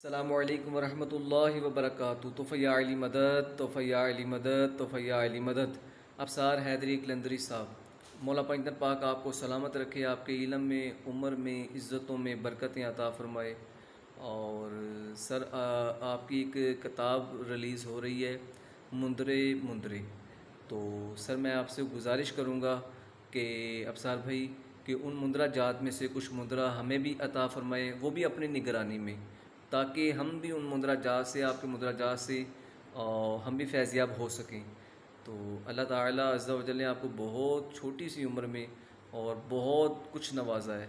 अस्सलामुअलैकुम वरहमतुल्लाहि वबरकातुहू। तोफ़या अली मदद, तोफ़या अली मदद, तोफ़या अली मदद। अफसार हैदरी कलंदरी साहब। मौला पंजतन पाक आपको सलामत रखे, आपके इल्म में, उम्र में, इज़्ज़तों में बरकतें अता फ़रमाए। और सर आपकी एक किताब रिलीज़ हो रही है, मुंदरे मुंदरे। तो सर मैं आपसे गुजारिश करूँगा कि अफसार भाई कि उन मुंदरा जात में से कुछ मुंदरा हमें भी अता फ़रमाए, वो भी अपनी निगरानी में, ताकि हम भी उन मुंदरा जात से, आपके मुंदरा जात से हम भी फैज़याब हो सकें। तो अल्लाह ताला अज़्ज़ा व जल ने आपको बहुत छोटी सी उम्र में और बहुत कुछ नवाजा है,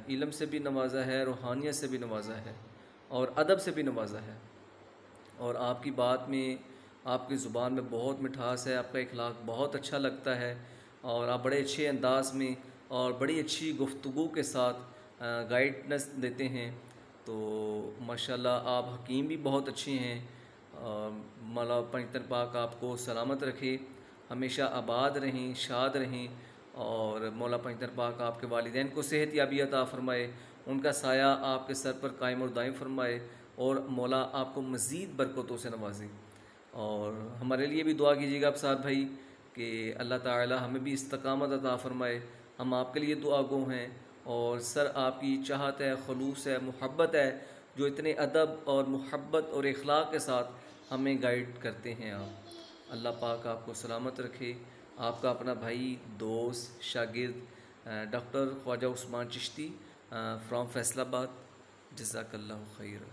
इल्म से भी नवाजा है, रूहानियत से भी नवाजा है और अदब से भी नवाजा है। और आपकी बात में, आपकी ज़ुबान में बहुत मिठास है, आपका इखलाक बहुत अच्छा लगता है और आप बड़े अच्छे अंदाज में और बड़ी अच्छी गुफ्तगू के साथ गाइडेंस देते हैं। तो माशाल्लाह आप हकीम भी बहुत अच्छे हैं। मौला पंजतन पाक आपको सलामत रखे, हमेशा आबाद रहें, शाद रहें और मौला पंजतन पाक आपके वालिदैन को सेहत याबी अता फ़रमाए, उनका साया आपके सर पर कायम और दायम फ़रमाए और मौला आपको मज़ीद बरकतों से नवाजे। और हमारे लिए भी दुआ कीजिएगा आप साथ भाई कि अल्लाह ताला हमें भी इस्तकामत अता फ़रमाए। हम आपके लिए दुआ गो हैं और सर आपकी चाहत है, खलूस है, मोहब्बत है, जो इतने अदब और मोहब्बत और इखलाक के साथ हमें गाइड करते हैं। आप अल्लाह पाक आपको सलामत रखे। आपका अपना भाई, दोस्त, शागिर्द डॉक्टर खवाजा उस्मान चिश्ती फ्रॉम फैसलाबाद। जज़ाकल्लाहु खैर।